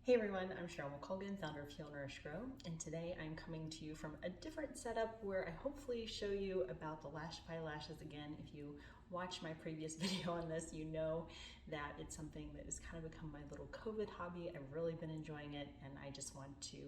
Hey everyone, I'm CHERYL McColgan, founder of Heal, Nourish, Grow, and today I'm coming to you from a different setup where I hopefully show you about the Lashify lashes again. If you watch my previous video on this, you know that it's something that has kind of become my little COVID hobby. I've really been enjoying it, and I just want to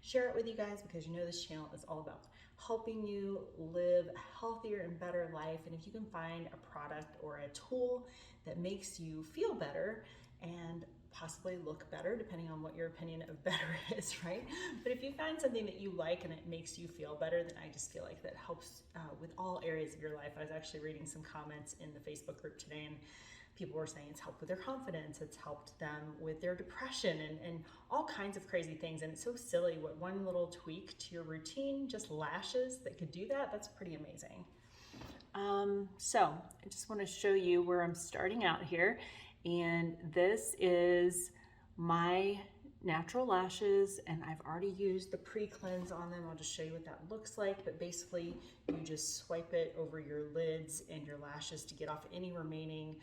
share it with you guys because you know this channel is all about helping you live a healthier and better life. And if you can find a product or a tool that makes you feel better and possibly look better, depending on what your opinion of better is, right? But if you find something that you like and it makes you feel better, then I just feel like that helps with all areas of your life. I was actually reading some comments in the Facebook group today, and people were saying it's helped with their confidence, it's helped them with their depression, and all kinds of crazy things. And it's so silly what one little tweak to your routine, just lashes, that could do that. That's pretty amazing. So I just want to show you where I'm starting out here. And this is my natural lashes, and I've already used the pre-cleanse on them. I'll just show you what that looks like. But basically, you just swipe it over your lids and your lashes to get off any remaining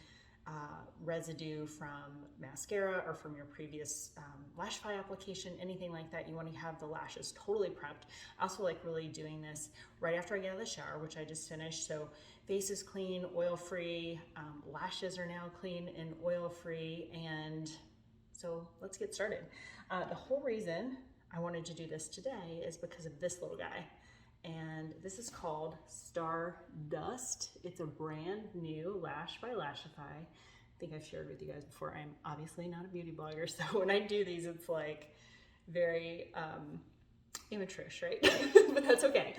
residue from mascara or from your previous Lashify application, anything like that. You want to have the lashes totally prepped. I also like really doing this right after I get out of the shower, which I just finished. So face is clean, oil-free, lashes are now clean and oil-free, and so let's get started. The whole reason I wanted to do this today is because of this little guy. And this is called Stardust. It's a brand new lash by Lashify. I think I've shared with you guys before. I'm obviously not a beauty blogger, so when I do these, it's like very amateurish, right? But that's okay.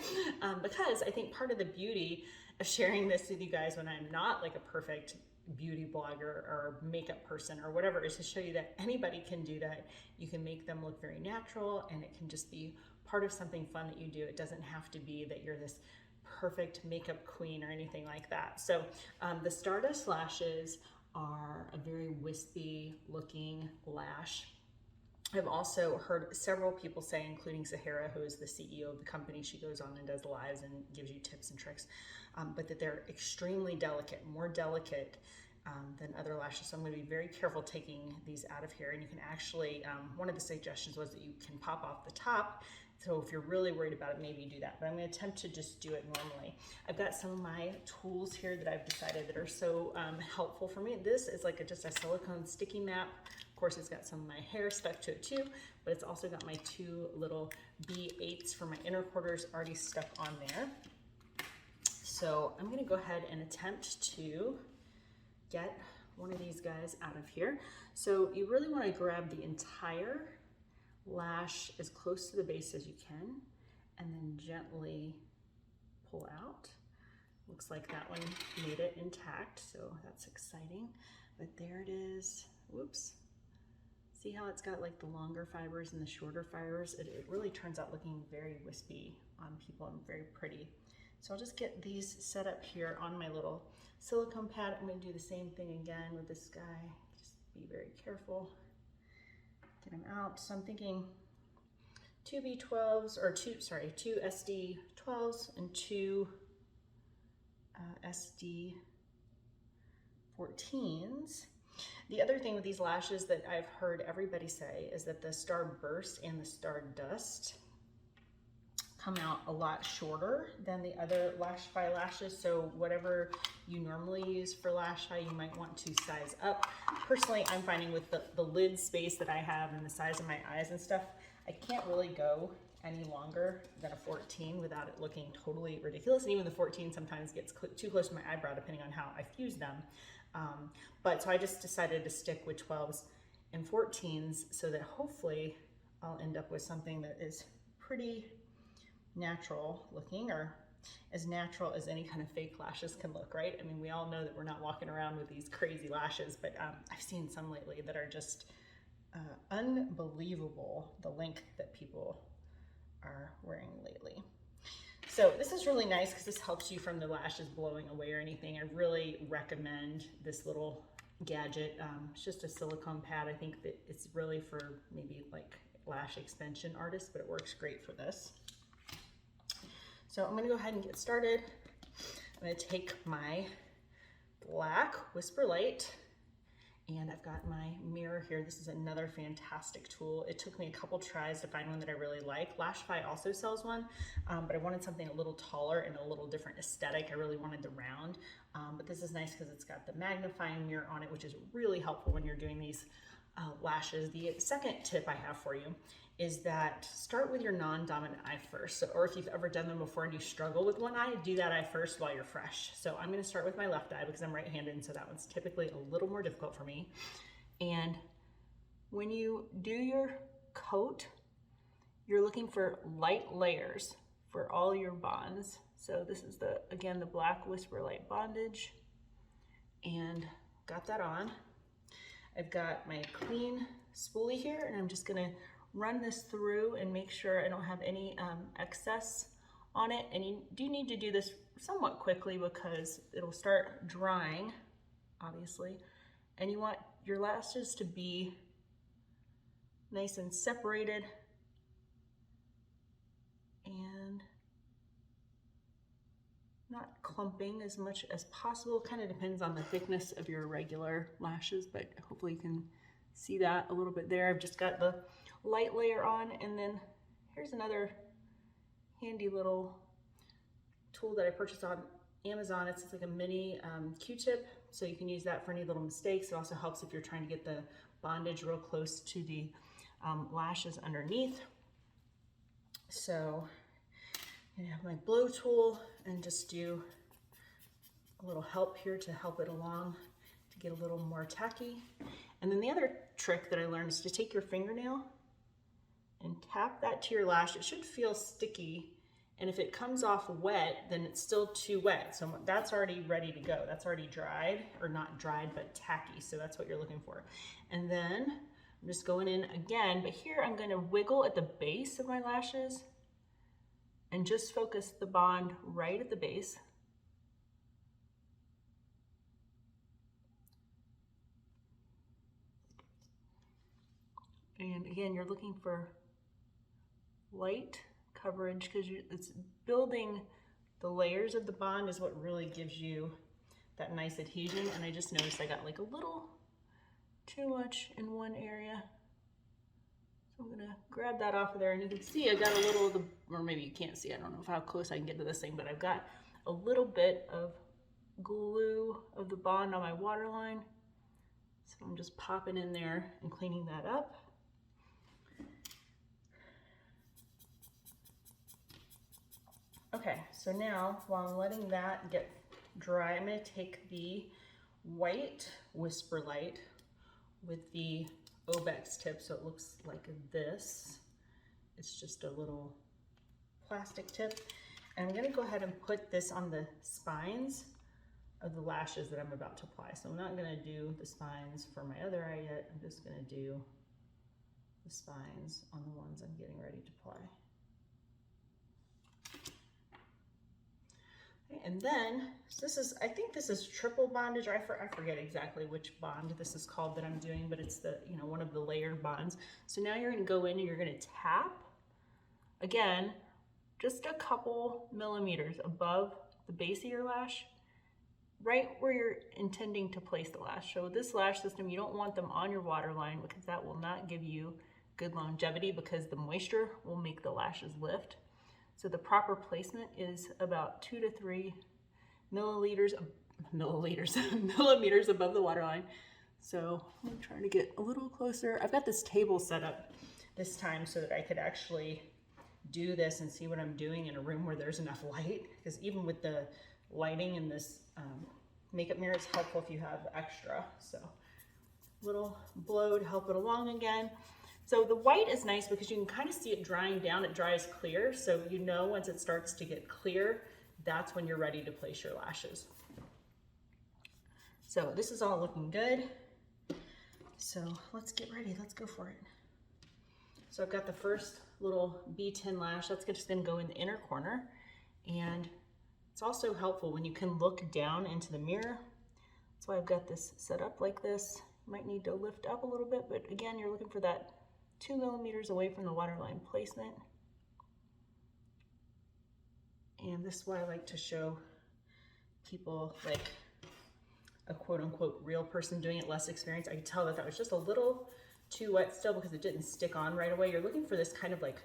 Because I think part of the beauty of sharing this with you guys when I'm not like a perfect beauty blogger or makeup person or whatever is to show you that anybody can do that. You can make them look very natural, and it can just be part of something fun that you do. It doesn't have to be that you're this perfect makeup queen or anything like that. So the Stardust lashes are a very wispy looking lash. I've also heard several people say, including Zahara, who is the CEO of the company, she goes on and does lives and gives you tips and tricks, but that they're extremely delicate, more delicate than other lashes. So I'm going to be very careful taking these out of here. And you can actually, one of the suggestions was that you can pop off the top. So if you're really worried about it, maybe do that. But I'm going to attempt to just do it normally. I've got some of my tools here that I've decided that are so helpful for me. This is like just a silicone sticky map. Of course, it's got some of my hair stuck to it too, but it's also got my two little B8s for my inner quarters already stuck on there. So I'm going to go ahead and attempt to get one of these guys out of here. So you really want to grab the entire lash as close to the base as you can, and then gently pull out. Looks like that one made it intact, so that's exciting. But there it is. Whoops. See how it's got like the longer fibers and the shorter fibers? It really turns out looking very wispy on people and very pretty. So I'll just get these set up here on my little silicone pad. I'm going to do the same thing again with this guy. Just be very careful. Get them out. So I'm thinking two B12s, or two SD12s and two SD14s. The other thing with these lashes that I've heard everybody say is that the Starburst and the Stardust come out a lot shorter than the other Lashify lashes. So whatever you normally use for Lashify, you might want to size up. Personally, I'm finding with the lid space that I have and the size of my eyes and stuff, I can't really go any longer than a 14 without it looking totally ridiculous. And even the 14 sometimes gets too close to my eyebrow depending on how I fuse them. But so I just decided to stick with 12s and 14s so that hopefully I'll end up with something that is pretty natural looking, or as natural as any kind of fake lashes can look, right? I mean, we all know that we're not walking around with these crazy lashes, but I've seen some lately that are just unbelievable, the length that people are wearing lately. So this is really nice because this helps you from the lashes blowing away or anything. I really recommend this little gadget. It's just a silicone pad. I think that it's really for maybe like lash extension artists, but it works great for this. So I'm going to go ahead and get started. I'm going to take my black Whisper Light And I've got my mirror here. This is another fantastic tool. It took me a couple tries to find one that I really like. Lashify also sells one, but I wanted something a little taller and a little different aesthetic. I really wanted the round, but this is nice because it's got the magnifying mirror on it, which is really helpful when you're doing these lashes. The second tip I have for you is that start with your non-dominant eye first. So, or if you've ever done them before and you struggle with one eye, do that eye first while you're fresh. So I'm gonna start with my left eye because I'm right-handed, and so that one's typically a little more difficult for me. And when you do your coat, you're looking for light layers for all your bonds. So this is again, the black Whisper Light Bondage, and got that on. I've got my clean spoolie here, and I'm just gonna run this through and make sure I don't have any excess on it. And you do need to do this somewhat quickly because it'll start drying, obviously. And you want your lashes to be nice and separated and not clumping as much as possible. Kind of depends on the thickness of your regular lashes, but hopefully you can see that a little bit there. I've just got the light layer on, and then here's another handy little tool that I purchased on Amazon. It's like a mini Q-tip, so you can use that for any little mistakes. It also helps if you're trying to get the bondage real close to the lashes underneath. So I'm gonna have my blow tool and just do a little help here to help it along to get a little more tacky. And then the other trick that I learned is to take your fingernail and tap that to your lash. It should feel sticky, and if it comes off wet, then it's still too wet. So that's already ready to go. That's already dried, or not dried, but tacky. So that's what you're looking for. And then I'm just going in again, but here I'm gonna wiggle at the base of my lashes and just focus the bond right at the base. And again, you're looking for light coverage because it's building the layers of the bond is what really gives you that nice adhesion. And I just noticed I got like a little too much in one area. So I'm gonna grab that off of there, and you can see I got a little of the, or maybe you can't see, I don't know how close I can get to this thing, but I've got a little bit of glue of the bond on my waterline. So I'm just popping in there and cleaning that up. Okay, so now while I'm letting that get dry, I'm gonna take the white Whisper Light with the Obex tip, so it looks like this. It's just a little plastic tip. And I'm gonna go ahead and put this on the spines of the lashes that I'm about to apply. So I'm not gonna do the spines for my other eye yet. I'm just gonna do the spines on the ones I'm getting ready to apply. And then, so this is, I think this is triple bondage, or I forget exactly which bond this is called that I'm doing, but it's the, you know, one of the layered bonds. So now you're gonna go in and you're gonna tap, again, just a couple millimeters above the base of your lash, right where you're intending to place the lash. So with this lash system, you don't want them on your waterline because that will not give you good longevity because the moisture will make the lashes lift. So the proper placement is about 2 to 3 millimeters above the waterline. So I'm trying to get a little closer. I've got this table set up this time so that I could actually do this and see what I'm doing in a room where there's enough light, because even with the lighting in this makeup mirror, it's helpful if you have extra. So little blow to help it along again. So the white is nice because you can kind of see it drying down. It dries clear, so you know once it starts to get clear, that's when you're ready to place your lashes. So this is all looking good. So let's get ready, let's go for it. So I've got the first little B10 lash. That's just gonna go in the inner corner. And it's also helpful when you can look down into the mirror. That's why I've got this set up like this. You might need to lift up a little bit, but again, you're looking for that 2 millimeters away from the waterline placement. And this is why I like to show people like a quote unquote real person doing it, less experienced, I could tell that that was just a little too wet still because it didn't stick on right away. You're looking for this kind of like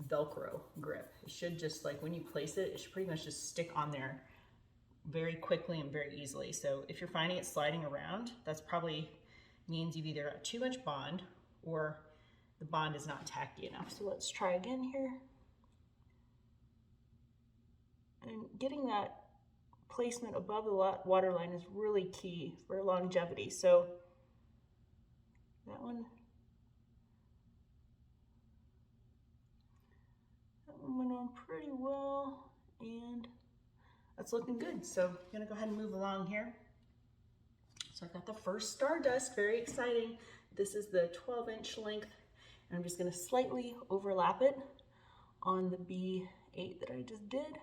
Velcro grip. It should just like, when you place it, it should pretty much just stick on there very quickly and very easily. So if you're finding it sliding around, that's probably means you've either got too much bond or the bond is not tacky enough. So let's try again here. And getting that placement above the water line is really key for longevity. So that one went on pretty well, and that's looking good. So I'm gonna go ahead and move along here. So I've got the first Stardust, very exciting. This is the 12-inch length, and I'm just gonna slightly overlap it on the B8 that I just did.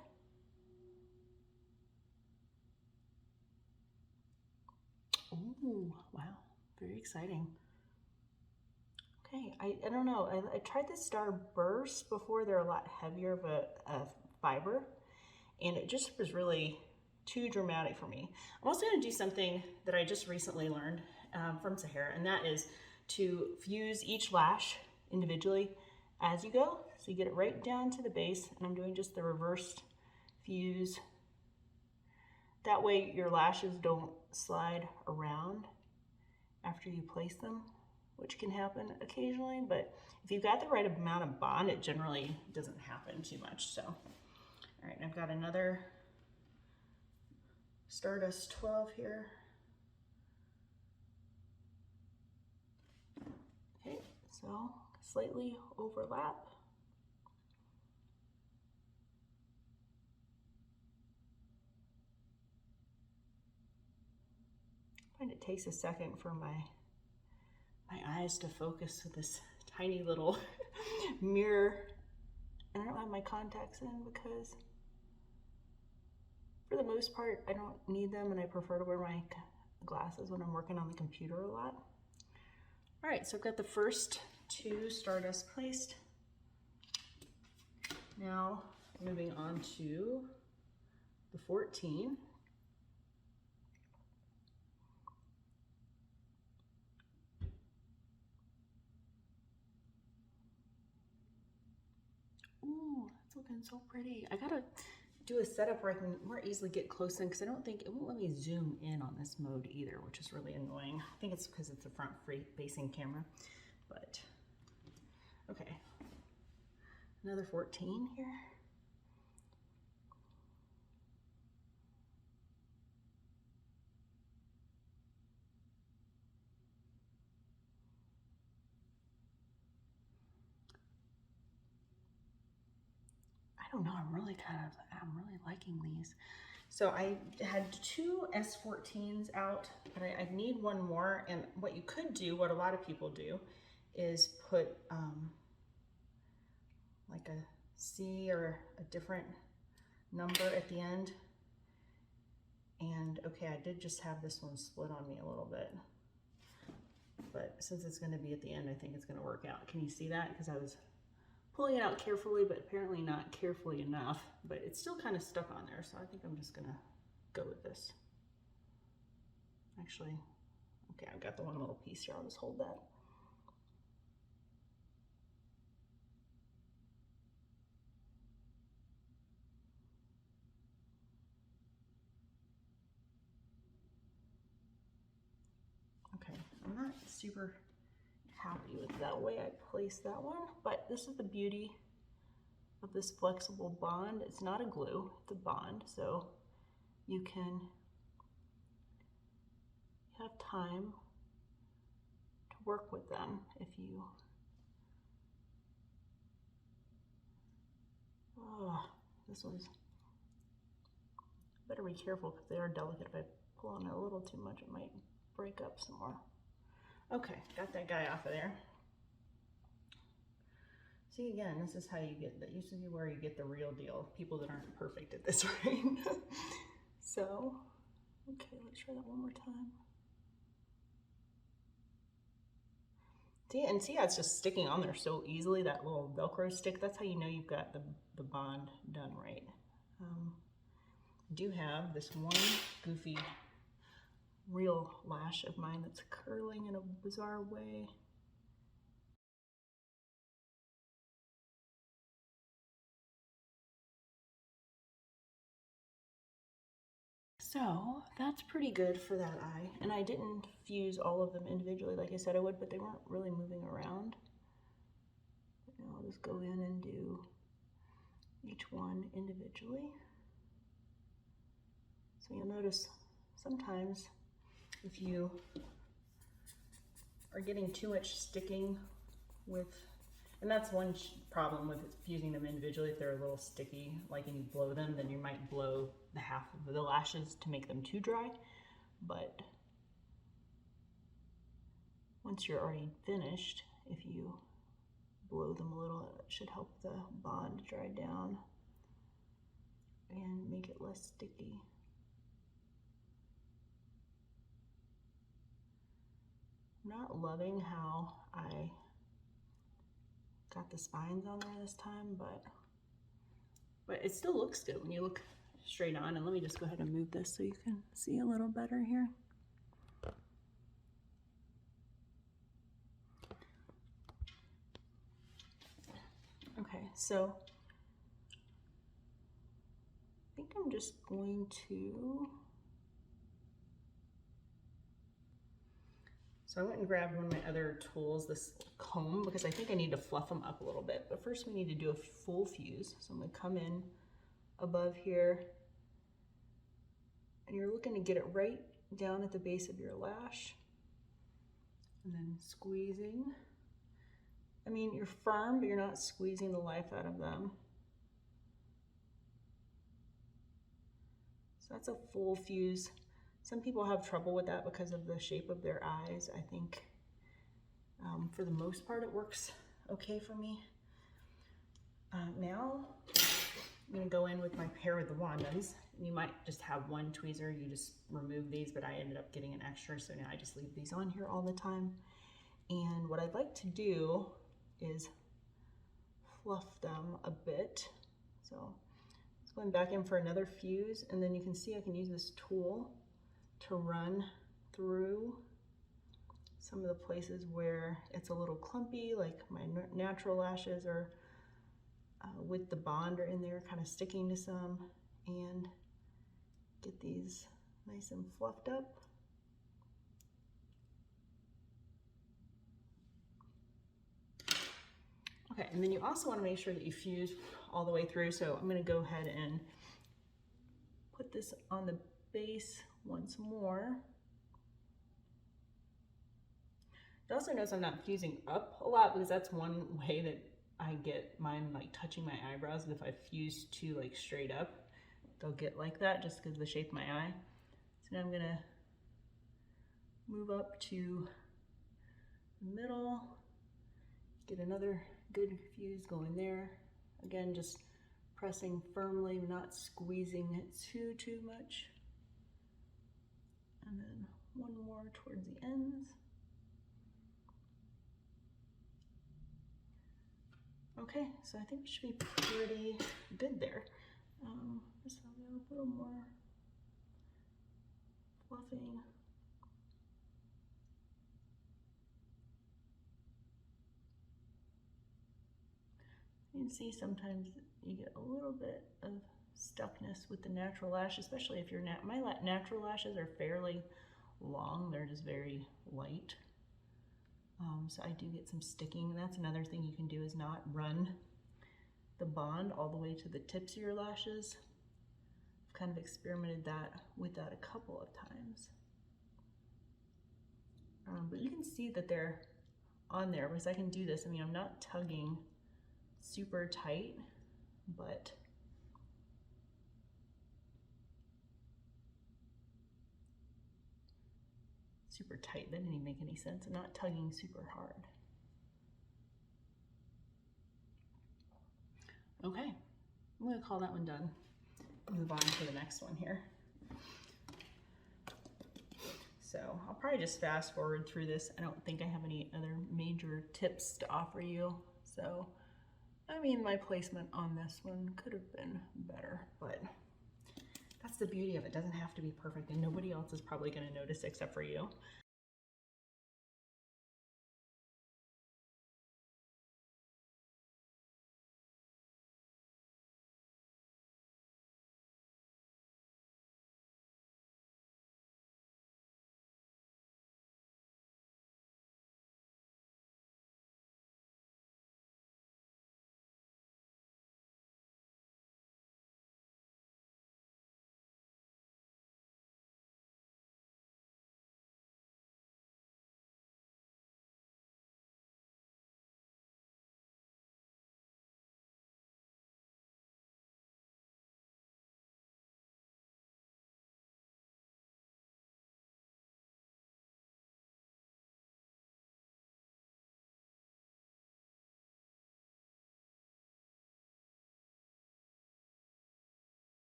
Ooh, wow, very exciting. Okay, I don't know, I tried the Starburst before. They're a lot heavier of a fiber, and it just was really too dramatic for me. I'm also gonna do something that I just recently learned from CHERYL, and that is to fuse each lash individually as you go. So you get it right down to the base, and I'm doing just the reversed fuse. That way your lashes don't slide around after you place them, which can happen occasionally, but if you've got the right amount of bond, it generally doesn't happen too much. So, all right, I've got another Stardust 12 here. Okay, so slightly overlap. I find it takes a second for my eyes to focus with this tiny little mirror. And I don't have my contacts in because for the most part, I don't need them, and I prefer to wear my glasses when I'm working on the computer a lot. All right, so I've got the first two Stardust placed. Now moving on to the 14. Ooh, it's looking so pretty. I gotta do a setup where I can more easily get close in, because I don't think it won't let me zoom in on this mode either, which is really annoying. I think it's because it's a front facing camera, but okay. Another 14 here. I don't know, I'm really liking these. So I had two S14s out, but I need one more. And what you could do, what a lot of people do, is put like a C or a different number at the end. And okay, I did just have this one split on me a little bit, but since it's going to be at the end, I think it's going to work out. Can you see that? Because I was pulling it out carefully, but apparently not carefully enough, but it's still kind of stuck on there. So I think I'm just going to go with this. Actually, okay, I've got the one little piece here. I'll just hold that. Okay, I'm not super happy with that way I placed that one, but this is the beauty of this flexible bond. It's not a glue, it's a bond, so you can have time to work with them if you this one's, better be careful because they are delicate. If I pull on it a little too much, it might break up some more. Okay, got that guy off of there. See, again, this is how you get, that used to be where you get the real deal, people that aren't perfect at this, right? So, okay, let's try that one more time. See, and see how it's just sticking on there so easily, that little Velcro stick. That's how you know you've got the bond done right. I do have this one goofy real lash of mine that's curling in a bizarre way. So that's pretty good for that eye. And I didn't fuse all of them individually like I said I would, but they weren't really moving around. But now I'll just go in and do each one individually. So you'll notice sometimes if you are getting too much sticking with, and that's one problem with fusing them individually. If they're a little sticky, like, and you blow them, then you might blow the half of the lashes to make them too dry. But once you're already finished, if you blow them a little, it should help the bond dry down and make it less sticky. I'm not loving how I got the spines on there this time, but it still looks good when you look straight on. And let me just go ahead and move this so you can see a little better here. Okay, so I think I'm just going to, so I went and grabbed one of my other tools, this comb, because I think I need to fluff them up a little bit. But first we need to do a full fuse. So I'm gonna come in above here, and you're looking to get it right down at the base of your lash, and then squeezing. I mean, you're firm, but you're not squeezing the life out of them. So that's a full fuse. Some people have trouble with that because of the shape of their eyes. I think for the most part it works okay for me. Now I'm gonna go in with my pair of the Wandas. You might just have one tweezer, you just remove these, but I ended up getting an extra, so now I just leave these on here all the time. And what I'd like to do is fluff them a bit. So just going back in for another fuse, and then you can see I can use this tool to run through some of the places where it's a little clumpy, like my natural lashes are with the bond are in there kind of sticking to some, and get these nice and fluffed up. Okay, and then you also want to make sure that you fuse all the way through. So I'm going to go ahead and put this on the base once more. You also notice I'm not fusing up a lot, because that's one way that I get mine like touching my eyebrows. If I fuse too like straight up, they'll get like that just because of the shape of my eye. So now I'm gonna move up to the middle, get another good fuse going there. Again, just pressing firmly, not squeezing it too much. And then one more towards the ends. Okay, so I think we should be pretty good there. Just a little more fluffing. You can see sometimes you get a little bit of stuckness with the natural lash, especially if my natural lashes are fairly long, they're just very light. So I do get some sticking. That's another thing you can do, is not run the bond all the way to the tips of your lashes. I've kind of experimented with that a couple of times. But you can see that they're on there because I can do this. I mean, I'm not tugging super tight, but super tight, that didn't even make any sense. I'm not tugging super hard. Okay, I'm gonna call that one done. Move on to the next one here. So I'll probably just fast forward through this. I don't think I have any other major tips to offer you. So, I mean, my placement on this one could have been better, but That's the beauty of it. It doesn't have to be perfect, and nobody else is probably going to notice except for you.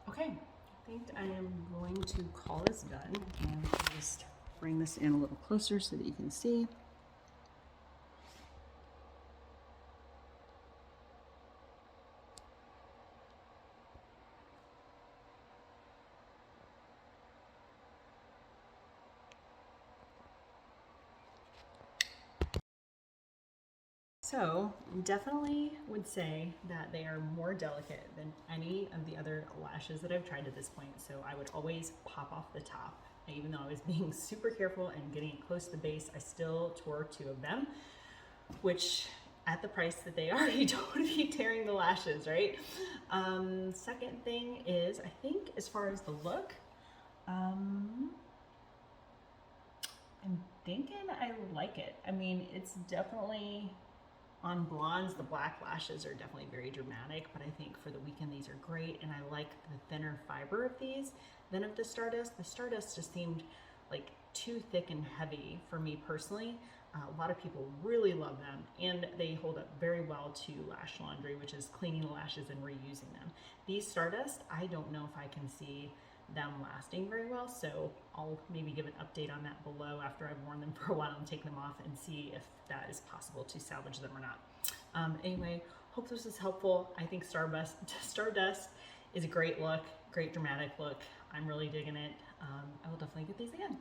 Okay, I think I am going to call this done, and just bring this in a little closer so that you can see. So definitely would say that they are more delicate than any of the other lashes that I've tried to this point. So I would always pop off the top. Even though I was being super careful and getting it close to the base, I still tore 2 of them, which at the price that they are, you don't want to be tearing the lashes, right? Second thing is, I think as far as the look, I'm thinking I like it. I mean, it's definitely, on blondes, the black lashes are definitely very dramatic, but I think for the weekend these are great, and I like the thinner fiber of these than of the Stardust. The Stardust just seemed like too thick and heavy for me personally. A lot of people really love them, and they hold up very well to lash laundry, which is cleaning the lashes and reusing them. These Stardust, I don't know if I can see them lasting very well, so I'll maybe give an update on that below after I've worn them for a while and take them off and see if that is possible to salvage them or not. Anyway, hope this is helpful. I think Stardust is a great look, great dramatic look. I'm really digging it. I will definitely get these again.